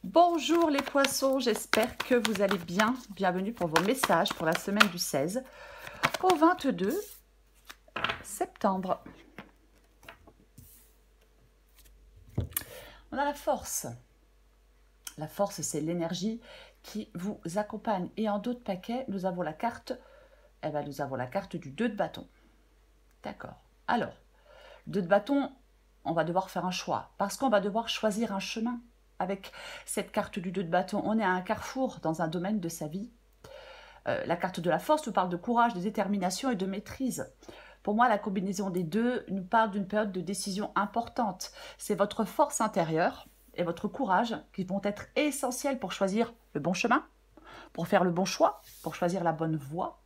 Bonjour les poissons, j'espère que vous allez bien. Bienvenue pour vos messages pour la semaine du 16 au 22 septembre. On a la force. La force, c'est l'énergie qui vous accompagne. Et en dos de paquet, nous avons la carte, nous avons la carte du 2 de bâton. D'accord. Alors, 2 de bâton, on va devoir faire un choix. Parce qu'on va devoir choisir un chemin. Avec cette carte du 2 de bâton, on est à un carrefour dans un domaine de sa vie. La carte de la force nous parle de courage, de détermination et de maîtrise. Pour moi, la combinaison des deux nous parle d'une période de décision importante. C'est votre force intérieure et votre courage qui vont être essentiels pour choisir le bon chemin, pour faire le bon choix, pour choisir la bonne voie.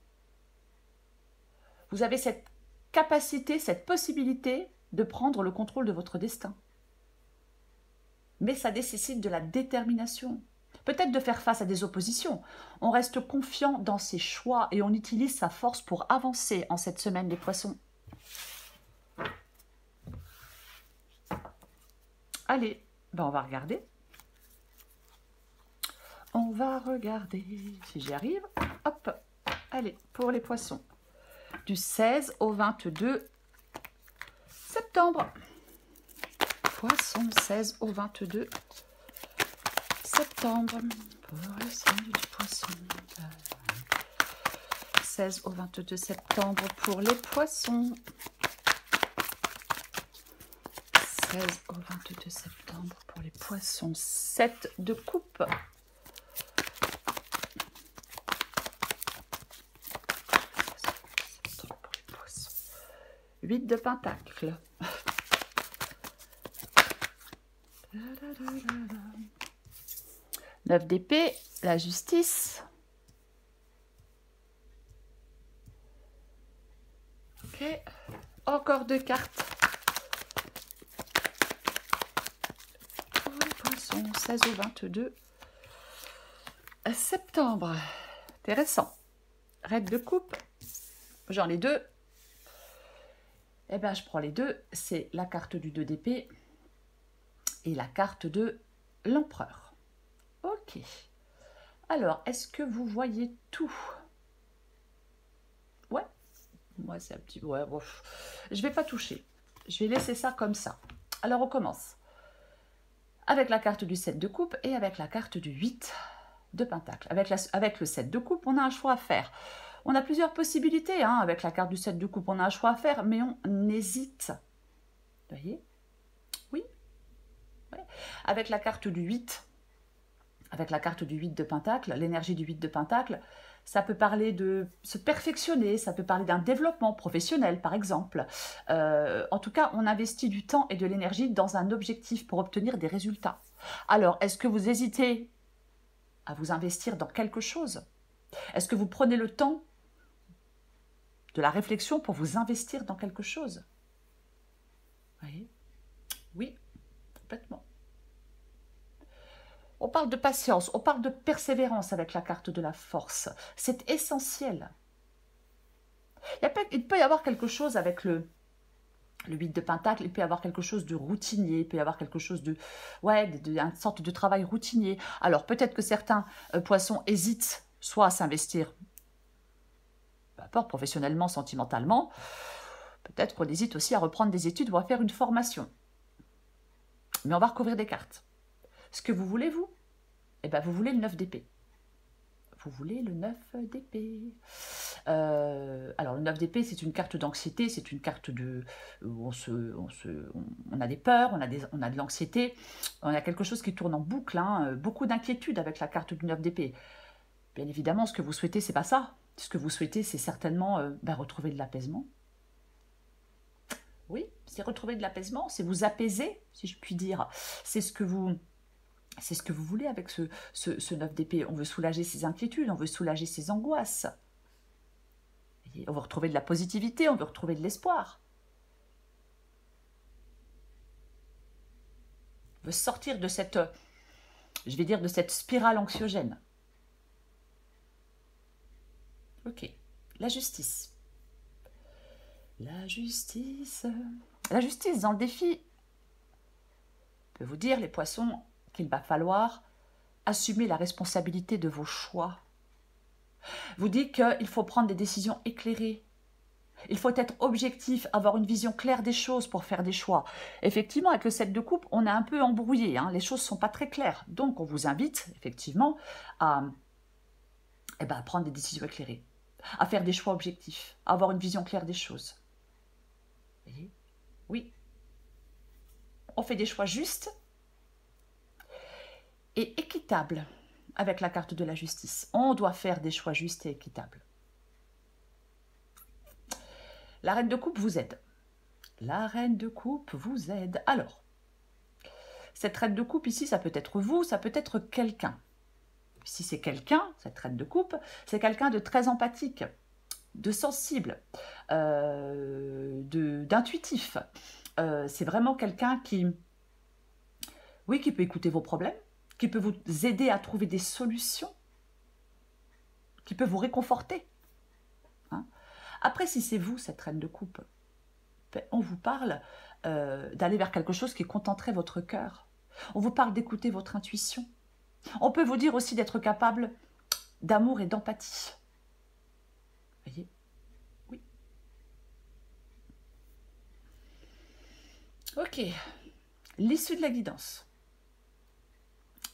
Vous avez cette capacité, cette possibilité de prendre le contrôle de votre destin. Mais ça nécessite de la détermination. Peut-être de faire face à des oppositions. On reste confiant dans ses choix et on utilise sa force pour avancer en cette semaine, les poissons. Allez, on va regarder. On va regarder si j'y arrive. Hop, allez, pour les poissons. Du 16 au 22 septembre. Poisson, 16 au 22 septembre. Pour le signe du poisson. 16 au 22 septembre pour les poissons. 16 au 22 septembre pour les poissons. 7 de coupe. 8 de pentacle. 9 d'épée, la justice. Ok, encore 2 cartes. Pour les poissons, 16 au 22 septembre. Intéressant. Reine de coupe. J'en ai 2. Eh bien, je prends les deux. C'est la carte du 2 d'épée et la carte de l'empereur. Ok. Alors, est-ce que vous voyez tout? Ouais. Moi, c'est un petit... Ouais, bon. Je vais pas toucher. Je vais laisser ça comme ça. Alors, on commence. Avec la carte du 7 de coupe et avec la carte du 8 de pentacle. Avec le 7 de coupe, on a un choix à faire. On a plusieurs possibilités. Hein. Avec la carte du 7 de coupe, on a un choix à faire, mais on hésite. Vous voyez? Oui. Ouais. Avec la carte du 8, avec la carte du 8 de pentacle, l'énergie du 8 de pentacle, ça peut parler de se perfectionner, ça peut parler d'un développement professionnel, par exemple. En tout cas, on investit du temps et de l'énergie dans un objectif pour obtenir des résultats. Alors, est-ce que vous hésitez à vous investir dans quelque chose? Est-ce que vous prenez le temps de la réflexion pour vous investir dans quelque chose? Vous voyez? Oui, complètement. On parle de patience, on parle de persévérance avec la carte de la force. C'est essentiel. Il peut y avoir quelque chose avec le 8 de pentacle, il peut y avoir quelque chose de routinier, il peut y avoir quelque chose de... Ouais, une sorte de travail routinier. Alors peut-être que certains poissons hésitent soit à s'investir, peu importe, professionnellement, sentimentalement. Peut-être qu'on hésite aussi à reprendre des études ou à faire une formation. Mais on va recouvrir des cartes. Ce que vous voulez, vous? Eh bien, vous voulez le 9 d'épée. Vous voulez le 9 d'épée. Alors, le 9 d'épée, c'est une carte d'anxiété, c'est une carte de... Où on a des peurs, on a de l'anxiété, on a quelque chose qui tourne en boucle, hein, beaucoup d'inquiétude avec la carte du 9 d'épée. Bien évidemment, ce que vous souhaitez, c'est pas ça. Ce que vous souhaitez, c'est certainement retrouver de l'apaisement. Oui, c'est retrouver de l'apaisement, c'est vous apaiser, si je puis dire. C'est ce que vous voulez avec ce 9 d'épée. On veut soulager ses inquiétudes, on veut soulager ses angoisses. On veut retrouver de la positivité, on veut retrouver de l'espoir. On veut sortir de cette, je vais dire, de cette spirale anxiogène. Ok, la justice. La justice. La justice dans le défi peut vous dire, les poissons, qu'il va falloir assumer la responsabilité de vos choix. Vous dites qu'il faut prendre des décisions éclairées. Il faut être objectif, avoir une vision claire des choses pour faire des choix. Effectivement, avec le 7 de coupe, on est un peu embrouillé, hein, les choses ne sont pas très claires. Donc, on vous invite, effectivement, à prendre des décisions éclairées, à faire des choix objectifs, à avoir une vision claire des choses. Vous voyez? Oui. On fait des choix justes et équitables avec la carte de la justice. On doit faire des choix justes et équitables. La reine de coupe vous aide. La reine de coupe vous aide. Alors, cette reine de coupe ici, ça peut être vous, ça peut être quelqu'un. Si c'est quelqu'un, cette reine de coupe, c'est quelqu'un de très empathique, de sensible, d'intuitif. C'est vraiment quelqu'un qui peut écouter vos problèmes, qui peut vous aider à trouver des solutions, qui peut vous réconforter. Hein. Après, si c'est vous, cette reine de coupe, on vous parle d'aller vers quelque chose qui contenterait votre cœur. On vous parle d'écouter votre intuition. On peut vous dire aussi d'être capable d'amour et d'empathie. Vous voyez? Oui. Ok. L'issue de la guidance.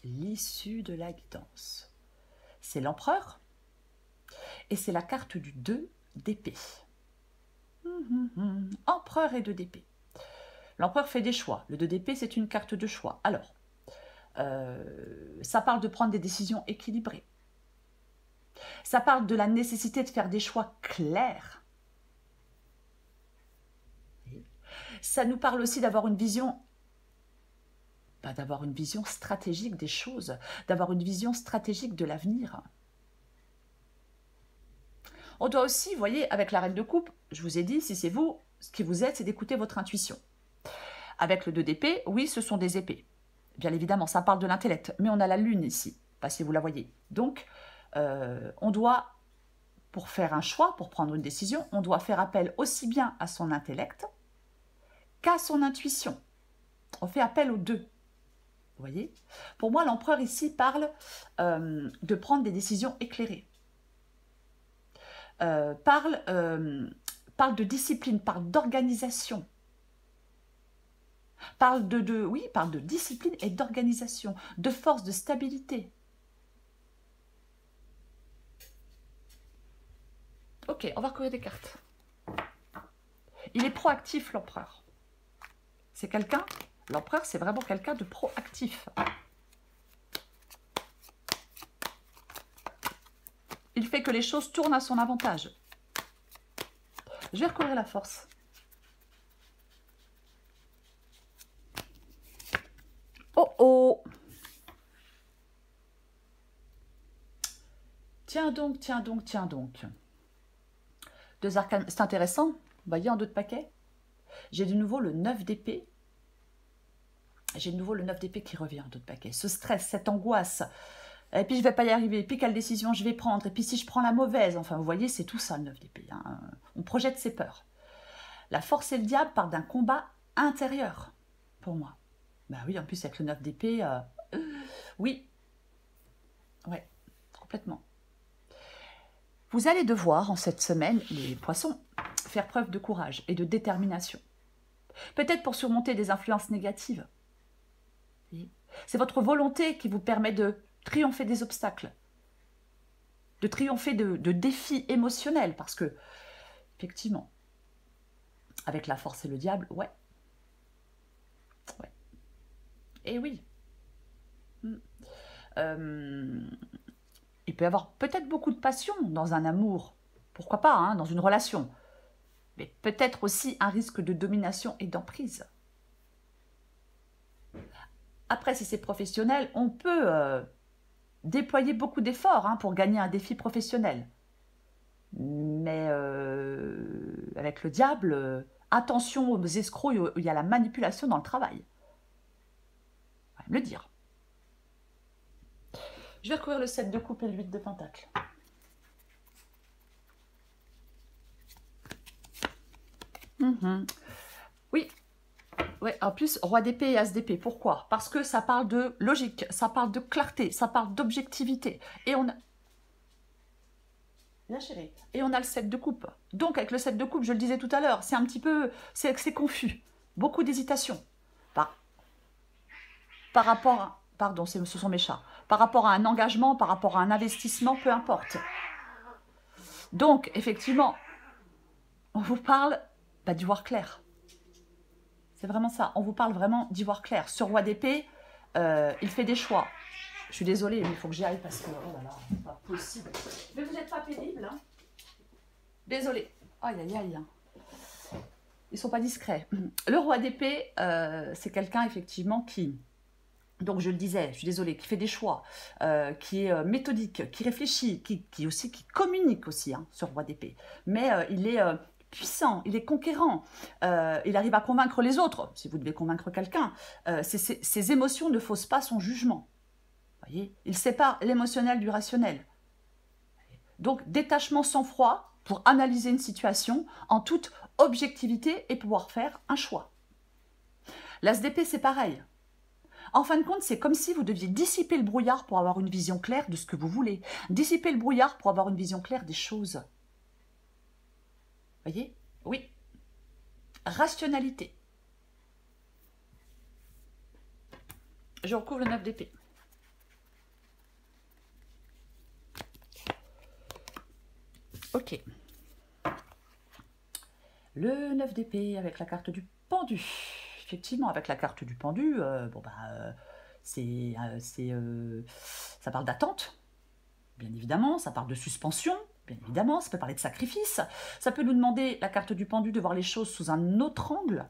L'issue de la guidance. C'est l'empereur et c'est la carte du 2 d'épée. Empereur et 2 d'épée. L'empereur fait des choix. Le 2 d'épée, c'est une carte de choix. Alors, ça parle de prendre des décisions équilibrées. Ça parle de la nécessité de faire des choix clairs. Ça nous parle aussi d'avoir une vision, stratégique des choses, d'avoir une vision stratégique de l'avenir. On doit aussi, vous voyez, avec la reine de coupe, je vous ai dit, si c'est vous, ce qui vous aide, c'est d'écouter votre intuition. Avec le 2 d'épée, oui, ce sont des épées. Bien évidemment, ça parle de l'intellect, mais on a la lune ici, pas si vous la voyez. Donc, on doit, pour faire un choix, pour prendre une décision, on doit faire appel aussi bien à son intellect qu'à son intuition. On fait appel aux deux. Vous voyez? Pour moi, l'empereur ici parle de prendre des décisions éclairées. Parle de discipline, parle d'organisation. Parle parle de discipline et d'organisation, de force, de stabilité. Ok, on va recueillir des cartes. Il est proactif, l'empereur. C'est quelqu'un, l'empereur, c'est vraiment quelqu'un de proactif. Il fait que les choses tournent à son avantage. Je vais recueillir la force. Oh oh! Tiens donc, tiens donc, tiens donc. 2 arcanes, c'est intéressant. Vous voyez en 2 de paquet? J'ai de nouveau le 9 d'épée. J'ai de nouveau le 9 d'épée qui revient en 2 de paquet. Ce stress, cette angoisse. Et puis je ne vais pas y arriver. Et puis quelle décision je vais prendre? Et puis si je prends la mauvaise? Enfin, vous voyez, c'est tout ça le 9 d'épée. Hein. On projette ses peurs. La force et le diable partent d'un combat intérieur, pour moi. Ben oui, en plus avec le 9 d'épée, oui. Ouais, complètement. Vous allez devoir, en cette semaine, les poissons, faire preuve de courage et de détermination. Peut-être pour surmonter des influences négatives. C'est votre volonté qui vous permet de triompher des obstacles, de triompher de défis émotionnels, parce que, effectivement, avec la force et le diable, ouais. Et oui. Il peut y avoir peut-être beaucoup de passion dans un amour, pourquoi pas, hein, dans une relation, mais peut-être aussi un risque de domination et d'emprise. Après, si c'est professionnel, on peut déployer beaucoup d'efforts pour gagner un défi professionnel. Mais avec le diable, attention aux escrocs, il y a la manipulation dans le travail. On va me le dire. Je vais recouvrir le 7 de coupe et le 8 de pentacle. Oui, Ouais, en plus, roi d'épée et as d'épée. Pourquoi? Parce que ça parle de logique, ça parle de clarté, ça parle d'objectivité. Et on a... Bien chérie. Et on a le 7 de coupe. Donc, avec le 7 de coupe, je le disais tout à l'heure, c'est un petit peu... C'est confus. Beaucoup d'hésitation. Par, par rapport à... Pardon, ce sont mes chats. Par rapport à un engagement, par rapport à un investissement, peu importe. Donc, effectivement, on vous parle d'y voir clair. C'est vraiment ça. On vous parle vraiment d'y voir clair. Ce roi d'épée, il fait des choix. Je suis désolée, mais il faut que j'y aille parce que, oh là là, c'est pas possible. Mais vous n'êtes pas pénible, hein? Désolée. Aïe, aïe, aïe. Ils sont pas discrets. Le roi d'épée, c'est quelqu'un, effectivement, qui... Donc, je le disais, je suis désolée, qui fait des choix, qui est méthodique, qui réfléchit, qui communique aussi, hein, ce roi d'épée. Mais il est... puissant, il est conquérant, il arrive à convaincre les autres, si vous devez convaincre quelqu'un. Ses émotions ne faussent pas son jugement. Voyez, il sépare l'émotionnel du rationnel. Donc, détachement sans froid pour analyser une situation en toute objectivité et pouvoir faire un choix. L'as d'épée, c'est pareil. En fin de compte, c'est comme si vous deviez dissiper le brouillard pour avoir une vision claire de ce que vous voulez. Dissiper le brouillard pour avoir une vision claire des choses. Voyez? Oui. Rationalité. Je recouvre le 9 d'épée. Ok. Le 9 d'épée avec la carte du pendu. Effectivement, avec la carte du pendu, ça parle d'attente, bien évidemment, ça parle de suspension, bien évidemment, ça peut parler de sacrifice, ça peut nous demander, la carte du pendu, de voir les choses sous un autre angle.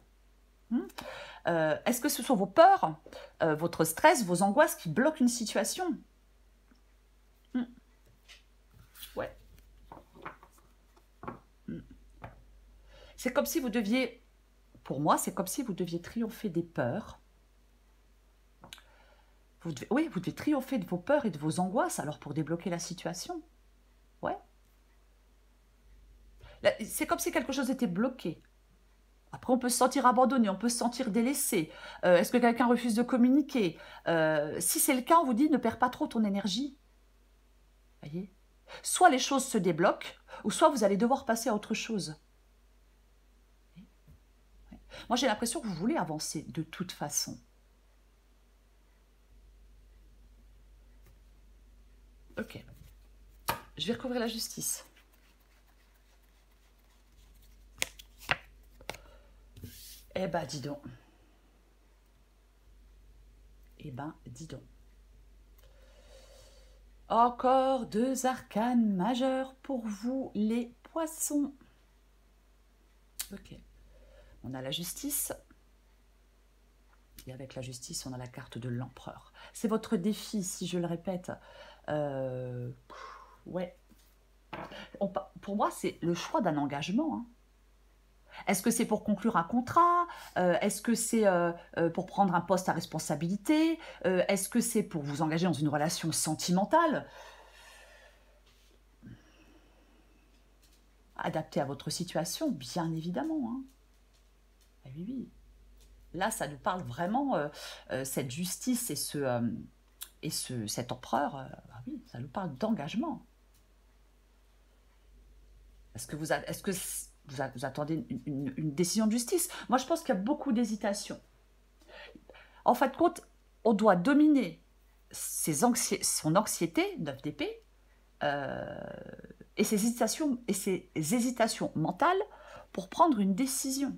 Est-ce que ce sont vos peurs, votre stress, vos angoisses qui bloquent une situation? Ouais. C'est comme si vous deviez, pour moi, c'est comme si vous deviez triompher des peurs. Vous devez triompher de vos peurs et de vos angoisses, alors pour débloquer la situation. Ouais. C'est comme si quelque chose était bloqué. Après, on peut se sentir abandonné, on peut se sentir délaissé. Est-ce que quelqu'un refuse de communiquer? Si c'est le cas, on vous dit, ne perds pas trop ton énergie. Voyez? Soit les choses se débloquent, ou soit vous allez devoir passer à autre chose. Moi, j'ai l'impression que vous voulez avancer de toute façon. Ok. Je vais recouvrir la justice. Eh ben, dis donc. Eh ben, dis donc. Encore 2 arcanes majeures pour vous, les poissons. Ok. On a la justice. Et avec la justice, on a la carte de l'empereur. C'est votre défi, si je le répète. Ouais. Pour moi, c'est le choix d'un engagement. Hein. Est-ce que c'est pour conclure un contrat? Est-ce que c'est pour prendre un poste à responsabilité? Est-ce que c'est pour vous engager dans une relation sentimentale? Adapté à votre situation, bien évidemment. Hein. Ah oui, oui. Là, ça nous parle vraiment, cette justice et cet empereur, ah oui, ça nous parle d'engagement. Est-ce que vous attendez une décision de justice? Moi, je pense qu'il y a beaucoup d'hésitation. En fin de compte, on doit dominer son anxiété, 9 d'épée, et ses hésitations mentales pour prendre une décision.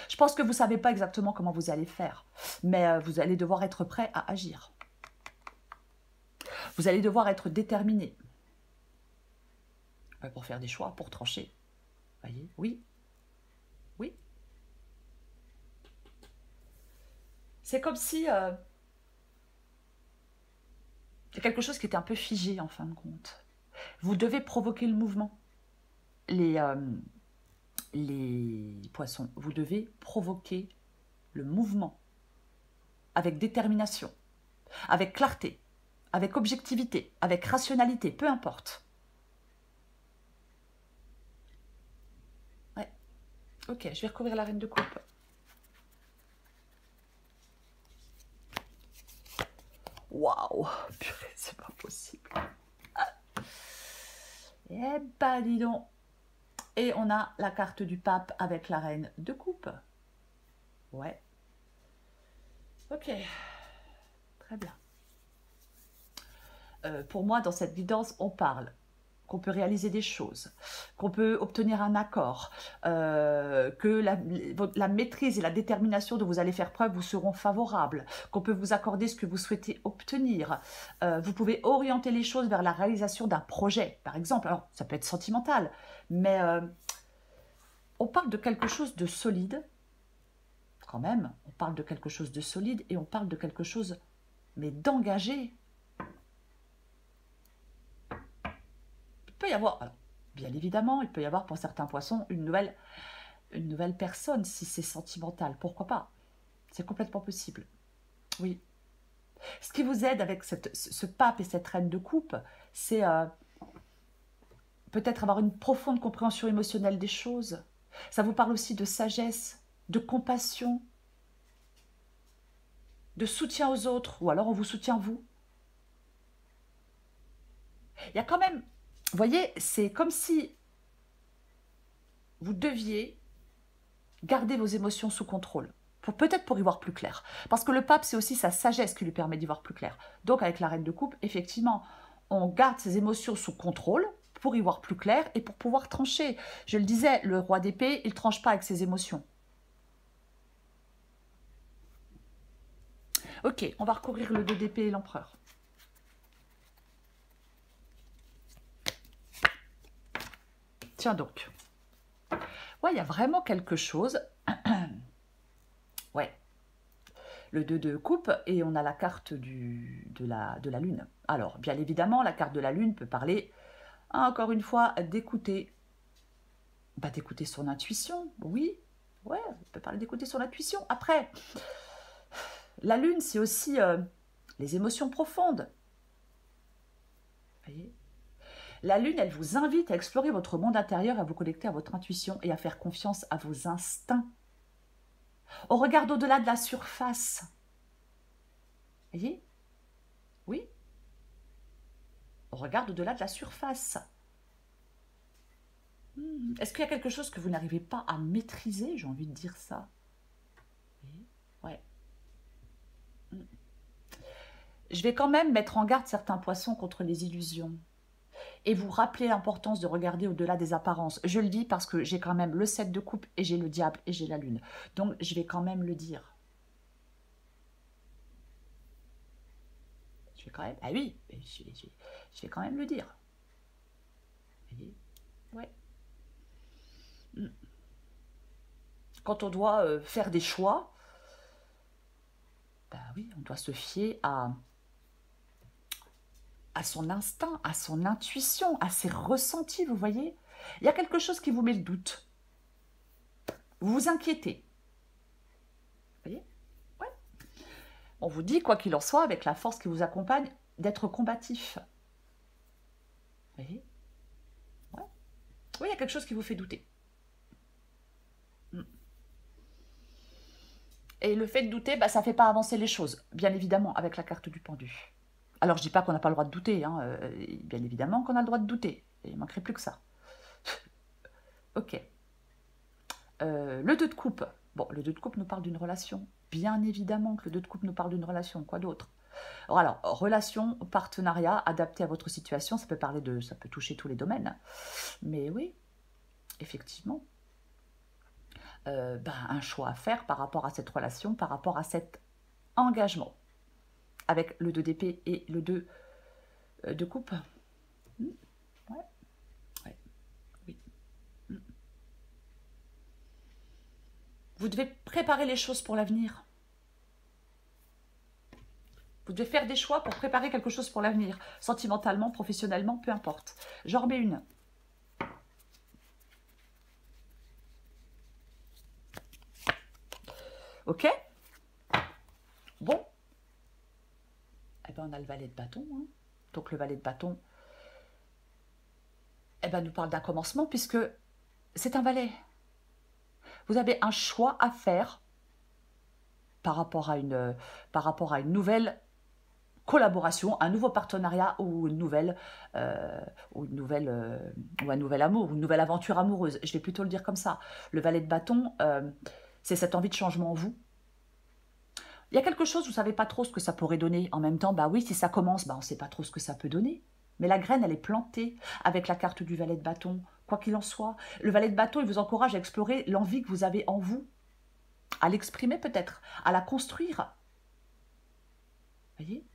Je pense que vous ne savez pas exactement comment vous allez faire, mais vous allez devoir être prêt à agir. Vous allez devoir être déterminé pour faire des choix, pour trancher. Voyez? Oui. Oui. C'est comme si c'est quelque chose qui était un peu figé en fin de compte. Vous devez provoquer le mouvement. Les poissons, vous devez provoquer le mouvement avec détermination, avec clarté, avec objectivité, avec rationalité, peu importe. Ouais. Ok, je vais recouvrir la reine de coupe. Waouh, purée, c'est pas possible. Eh ben, dis donc. Et on a la carte du pape avec la reine de coupe. Ouais. Ok. Très bien. Pour moi, dans cette guidance, on parle qu'on peut réaliser des choses, qu'on peut obtenir un accord, que la maîtrise et la détermination dont vous allez faire preuve vous seront favorables, qu'on peut vous accorder ce que vous souhaitez obtenir. Vous pouvez orienter les choses vers la réalisation d'un projet, par exemple. Alors, ça peut être sentimental, mais on parle de quelque chose de solide, quand même. On parle de quelque chose de solide et on parle de quelque chose, mais d'engagé. Il peut y avoir, alors, bien évidemment, il peut y avoir pour certains poissons une nouvelle personne si c'est sentimental. Pourquoi pas? C'est complètement possible. Oui. Ce qui vous aide avec ce pape et cette reine de coupe, c'est peut-être avoir une profonde compréhension émotionnelle des choses. Ça vous parle aussi de sagesse, de compassion, de soutien aux autres, ou alors on vous soutient vous. Il y a quand même, vous voyez, c'est comme si vous deviez garder vos émotions sous contrôle. Peut-être pour y voir plus clair. Parce que le pape, c'est aussi sa sagesse qui lui permet d'y voir plus clair. Donc avec la reine de coupe, effectivement, on garde ses émotions sous contrôle pour y voir plus clair et pour pouvoir trancher. Je le disais, le roi d'épée, il ne tranche pas avec ses émotions. Ok, on va recourir le 2 d'épée et l'empereur. Tiens donc. Ouais, il y a vraiment quelque chose. Ouais. Le 2 de coupe et on a la carte de la lune. Alors, bien évidemment, la carte de la lune peut parler, encore une fois, d'écouter. Bah, d'écouter son intuition, oui. Ouais, on peut parler d'écouter son intuition. Après, la lune, c'est aussi les émotions profondes. Vous voyez ? La lune, elle vous invite à explorer votre monde intérieur, à vous connecter à votre intuition et à faire confiance à vos instincts. On regarde au-delà de la surface. Vous voyez ? Oui. On regarde au-delà de la surface. Est-ce qu'il y a quelque chose que vous n'arrivez pas à maîtriser? J'ai envie de dire ça. Oui. Ouais. Je vais quand même mettre en garde certains poissons contre les illusions. Et vous rappeler l'importance de regarder au-delà des apparences. Je le dis parce que j'ai quand même le 7 de coupe et j'ai le diable et j'ai la lune. Donc, je vais quand même le dire. Je vais quand même... Ah oui, je vais quand même le dire. Vous voyez? Ouais. Quand on doit faire des choix, ben oui, on doit se fier à son instinct, à son intuition, à ses ressentis, vous voyez? Il y a quelque chose qui vous met le doute. Vous vous inquiétez. Vous voyez? Ouais. On vous dit, quoi qu'il en soit, avec la force qui vous accompagne, d'être combatif. Vous voyez? Ouais. Oui, il y a quelque chose qui vous fait douter. Et le fait de douter, bah, ça ne fait pas avancer les choses, bien évidemment, avec la carte du pendu. Alors, je ne dis pas qu'on n'a pas le droit de douter, hein, bien évidemment qu'on a le droit de douter. Il ne manquerait plus que ça. Ok. Le 2 de coupe. Bon, le 2 de coupe nous parle d'une relation. Bien évidemment que le 2 de coupe nous parle d'une relation. Quoi d'autre? Alors, relation, partenariat, adapté à votre situation, ça peut parler de, ça peut toucher tous les domaines. Mais oui, effectivement. Un choix à faire par rapport à cette relation, par rapport à cet engagement. Avec le 2 d'épée et le 2 de coupe. Ouais. Ouais. Oui. Vous devez préparer les choses pour l'avenir. Vous devez faire des choix pour préparer quelque chose pour l'avenir. Sentimentalement, professionnellement, peu importe. J'en remets une. Ok? Bon. Eh ben, on a le valet de bâton. Hein. Donc, le valet de bâton, eh ben, nous parle d'un commencement puisque c'est un valet. Vous avez un choix à faire par rapport à une nouvelle collaboration, un nouveau partenariat ou une nouvelle, ou un nouvel amour, une nouvelle aventure amoureuse. Je vais plutôt le dire comme ça. Le valet de bâton, c'est cette envie de changement en vous. Il y a quelque chose, vous ne savez pas trop ce que ça pourrait donner. En même temps, bah oui, si ça commence, bah on ne sait pas trop ce que ça peut donner. Mais la graine, elle est plantée avec la carte du valet de bâton, quoi qu'il en soit. Le valet de bâton, il vous encourage à explorer l'envie que vous avez en vous, à l'exprimer peut-être, à la construire. Vous voyez?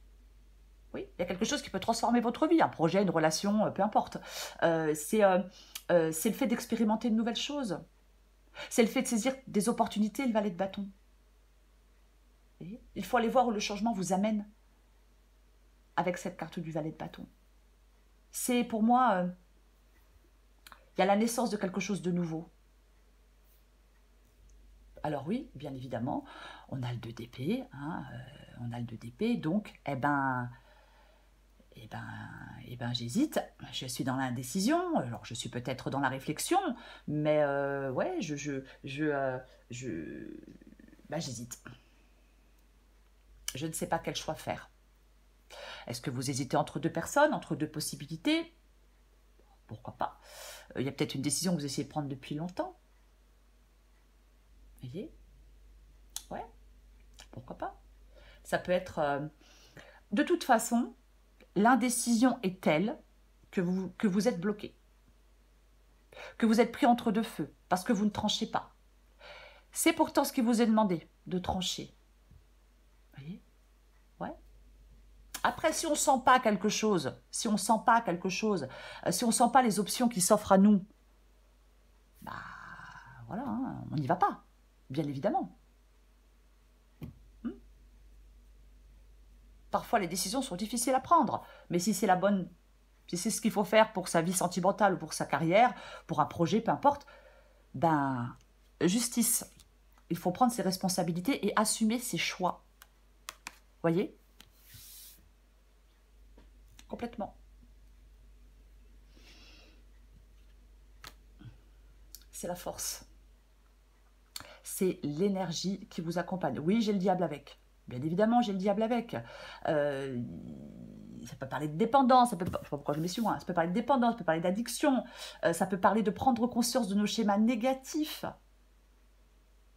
Oui, il y a quelque chose qui peut transformer votre vie, un projet, une relation, peu importe. C'est le fait d'expérimenter de nouvelles choses. C'est le fait de saisir des opportunités, le valet de bâton. Vous voyez? Il faut aller voir où le changement vous amène avec cette carte du valet de bâton. C'est pour moi, il y a la naissance de quelque chose de nouveau. Alors oui, bien évidemment, on a le 2 d'épée, hein, on a le 2 d'épée, donc, j'hésite, je suis dans l'indécision, alors je suis peut-être dans la réflexion, mais ouais, j'hésite. Je ne sais pas quel choix faire. Est-ce que vous hésitez entre deux personnes, entre deux possibilités? Pourquoi pas? Il y a peut-être une décision que vous essayez de prendre depuis longtemps. Vous voyez? Ouais, pourquoi pas? Ça peut être... De toute façon, l'indécision est telle que vous êtes bloqué. Que vous êtes pris entre deux feux, parce que vous ne tranchez pas. C'est pourtant ce qui vous est demandé, de trancher. Vous voyez? Ouais. Après, si on ne sent pas quelque chose, si on ne sent pas les options qui s'offrent à nous, bah voilà, hein, on n'y va pas, bien évidemment. Parfois, les décisions sont difficiles à prendre, mais si c'est la bonne, si c'est ce qu'il faut faire pour sa vie sentimentale ou pour sa carrière, pour un projet, peu importe, ben, justice. Il faut prendre ses responsabilités et assumer ses choix. Voyez? Complètement. C'est la force. C'est l'énergie qui vous accompagne. Oui, j'ai le diable avec. Bien évidemment, j'ai le diable avec. Ça peut parler de dépendance, ça peut, je ne sais pas pourquoi je mets sur moi, ça peut parler de dépendance, ça peut parler d'addiction, ça peut parler de prendre conscience de nos schémas négatifs.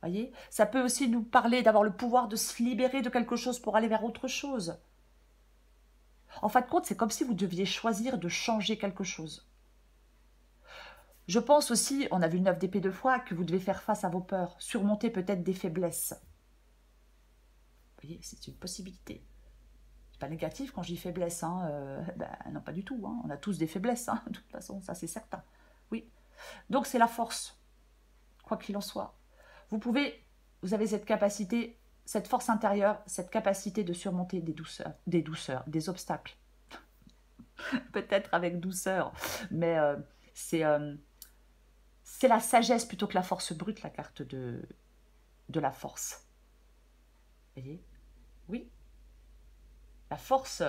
Voyez? Ça peut aussi nous parler d'avoir le pouvoir de se libérer de quelque chose pour aller vers autre chose. En fin de compte, c'est comme si vous deviez choisir de changer quelque chose. Je pense aussi, on a vu le 9 d'épée 2 fois, que vous devez faire face à vos peurs, surmonter peut-être des faiblesses. Vous voyez, c'est une possibilité. C'est pas négatif quand je dis faiblesse, hein, non pas du tout, hein. On a tous des faiblesses, hein, de toute façon, ça c'est certain. Oui. Donc c'est la force, quoi qu'il en soit. Vous avez cette capacité, cette force intérieure, cette capacité de surmonter des obstacles. Peut-être avec douceur, mais c'est la sagesse plutôt que la force brute, la carte de la force. Vous voyez? Oui. La force,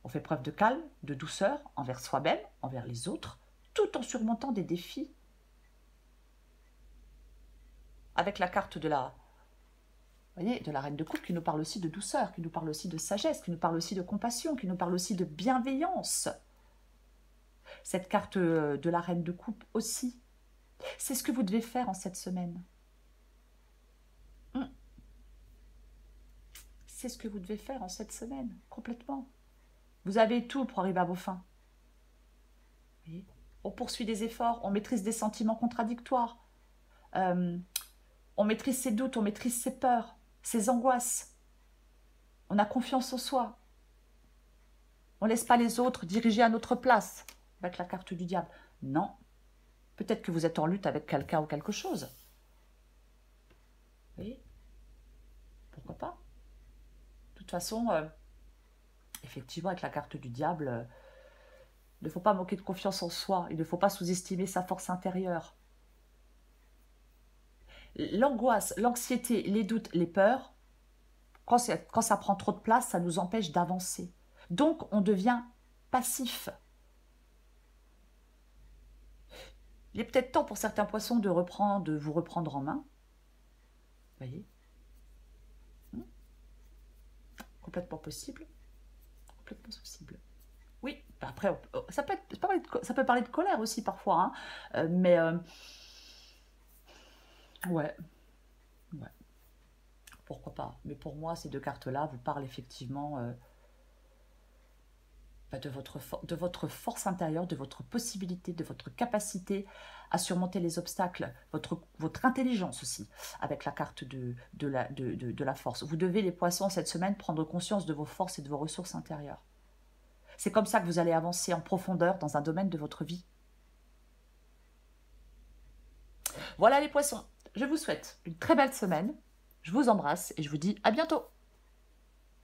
on fait preuve de calme, de douceur envers soi-même, envers les autres, tout en surmontant des défis. Avec la carte de la, vous voyez, de la reine de coupe qui nous parle aussi de douceur, qui nous parle aussi de sagesse, qui nous parle aussi de compassion, qui nous parle aussi de bienveillance. Cette carte de la reine de coupe aussi. C'est ce que vous devez faire en cette semaine. C'est ce que vous devez faire en cette semaine, complètement. Vous avez tout pour arriver à vos fins. Vous voyez? On poursuit des efforts, on maîtrise des sentiments contradictoires. On maîtrise ses doutes, on maîtrise ses peurs, ses angoisses. On a confiance en soi. On ne laisse pas les autres diriger à notre place avec la carte du diable. Non. Peut-être que vous êtes en lutte avec quelqu'un ou quelque chose. Vous voyez? Pourquoi pas? De toute façon, effectivement, avec la carte du diable, il ne faut pas manquer de confiance en soi. Il ne faut pas sous-estimer sa force intérieure. L'angoisse, l'anxiété, les doutes, les peurs, quand ça prend trop de place, ça nous empêche d'avancer. Donc, on devient passif. Il est peut-être temps pour certains poissons de vous reprendre en main. Vous voyez? Complètement possible. complètement sensible. Oui, bah après, ça peut parler de colère aussi parfois, hein. Mais ouais, ouais, pourquoi pas. Mais pour moi, ces deux cartes-là vous parlent effectivement bah, de votre force intérieure, de votre possibilité, de votre capacité à surmonter les obstacles, votre intelligence aussi, avec la carte de la force. Vous devez, les poissons, cette semaine, prendre conscience de vos forces et de vos ressources intérieures. C'est comme ça que vous allez avancer en profondeur dans un domaine de votre vie. Voilà les poissons, je vous souhaite une très belle semaine, je vous embrasse et je vous dis à bientôt.